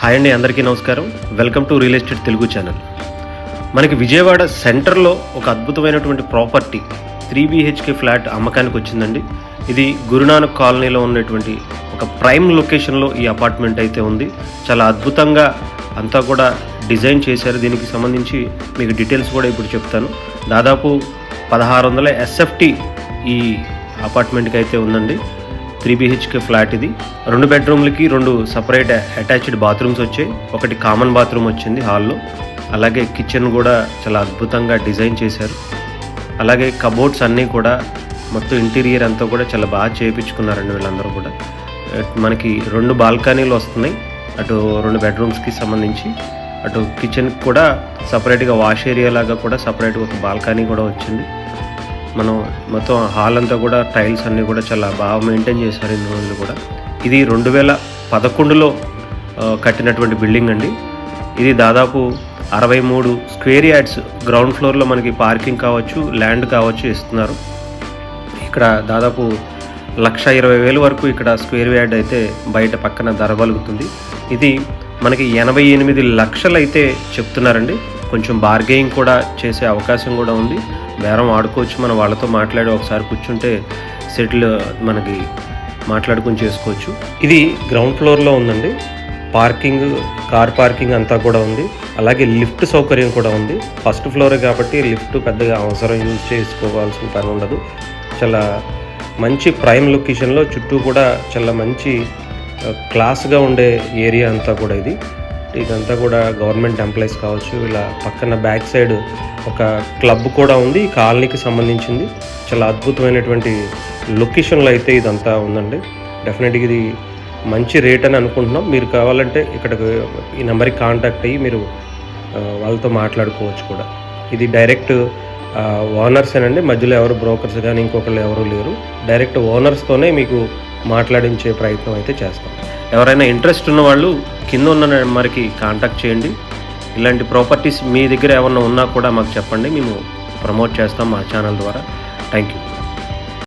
Hi అండి, అందరికీ నమస్కారం. Welcome to real estate Telugu channel. మనకి విజయవాడ సెంటర్లో ఒక అద్భుతమైనటువంటి ప్రాపర్టీ 3 BHK ఫ్లాట్ అమ్మకానికి వచ్చిందండి. ఇది గురునానక్ కాలనీలో ఉన్నటువంటి ఒక ప్రైమ్ లొకేషన్లో ఈ అపార్ట్మెంట్ అయితే ఉంది. చాలా అద్భుతంగా అంతా కూడా డిజైన్ చేశారు. దీనికి సంబంధించి మీకు డీటెయిల్స్ కూడా ఇప్పుడు చెప్తాను. దాదాపు 1600 SFT ఈ అపార్ట్మెంట్కి అయితే ఉందండి. 3 BHK ఫ్లాట్ ఇది. 2 బెడ్రూమ్లకి 2 సపరేట్ అటాచ్డ్ బాత్రూమ్స్ వచ్చాయి. ఒకటి కామన్ బాత్రూమ్ వచ్చింది హాల్లో. అలాగే కిచెన్ కూడా చాలా అద్భుతంగా డిజైన్ చేశారు. అలాగే కబోర్డ్స్ అన్నీ కూడా మొత్తం ఇంటీరియర్ అంతా కూడా చాలా బాగా చేయించుకున్నారండి వీళ్ళందరూ కూడా. మనకి 2 బాల్కనీలు వస్తున్నాయి అటు 2 బెడ్రూమ్స్కి సంబంధించి. అటు కిచెన్కి కూడా సపరేట్గా వాష్ ఏరియా లాగా కూడా సపరేట్గా ఒక బాల్కనీ కూడా వచ్చింది. మనం మొత్తం హాల్ అంతా కూడా టైల్స్ అన్నీ కూడా చాలా బాగా మెయింటైన్ చేశారు ఇన్ని రోజులు కూడా. ఇది 2011లో కట్టినటువంటి బిల్డింగ్ అండి. ఇది దాదాపు 63 స్క్వేర్ యార్డ్స్ గ్రౌండ్ ఫ్లోర్లో మనకి పార్కింగ్ కావచ్చు, ల్యాండ్ కావచ్చు ఇస్తున్నారు. ఇక్కడ దాదాపు 1,20,000 వరకు ఇక్కడ స్క్వేర్ యార్డ్ అయితే బయట పక్కన ధర పలుకుతుంది. ఇది మనకి 88 లక్షలు అయితే చెప్తున్నారండి. కొంచెం బార్గెయింగ్ కూడా చేసే అవకాశం కూడా ఉంది. బేరం ఆడుకోవచ్చు, మనం వాళ్ళతో మాట్లాడి ఒకసారి కూర్చుంటే సెటిల్ మనకి మాట్లాడుకుని చేసుకోవచ్చు. ఇది గ్రౌండ్ ఫ్లోర్లో ఉందండి. పార్కింగ్, కార్ పార్కింగ్ అంతా కూడా ఉంది. అలాగే లిఫ్ట్ సౌకర్యం కూడా ఉంది. ఫస్ట్ ఫ్లోరే కాబట్టి లిఫ్ట్ పెద్దగా అవసరం యూజ్ చేసుకోవాల్సిన పని ఉండదు. చాలా మంచి ప్రైమ్ లొకేషన్లో చుట్టూ కూడా చాలా మంచి క్లాస్గా ఉండే ఏరియా అంతా కూడా ఇది. ఇదంతా కూడా గవర్నమెంట్ ఎంప్లాయీస్ కావచ్చు. ఇలా పక్కన బ్యాక్ సైడ్ ఒక క్లబ్ కూడా ఉంది, ఈ కాలనీకి సంబంధించింది. చాలా అద్భుతమైనటువంటి లొకేషన్లో అయితే ఇదంతా ఉందండి. డెఫినెట్గా ఇది మంచి రేట్ అని అనుకుంటున్నాం. మీరు కావాలంటే ఇక్కడ ఈ నెంబర్కి కాంటాక్ట్ అయ్యి మీరు వాళ్ళతో మాట్లాడుకోవచ్చు కూడా. ఇది డైరెక్ట్ ఓనర్సేనండి, మధ్యలో ఎవరు బ్రోకర్స్ కానీ ఇంకొకళ్ళు ఎవరు లేరు. డైరెక్ట్ ఓనర్స్తోనే మీకు మాట్లాడించే ప్రయత్నం అయితే చేస్తాం. ఎవరైనా ఇంట్రెస్ట్ ఉన్న వాళ్ళు కింద ఉన్న నెంబర్కి కాంటాక్ట్ చేయండి. ఇలాంటి ప్రాపర్టీస్ మీ దగ్గర ఏమన్నా ఉన్నా కూడా మాకు చెప్పండి, మేము ప్రమోట్ చేస్తాం మా ఛానల్ ద్వారా. Thank you.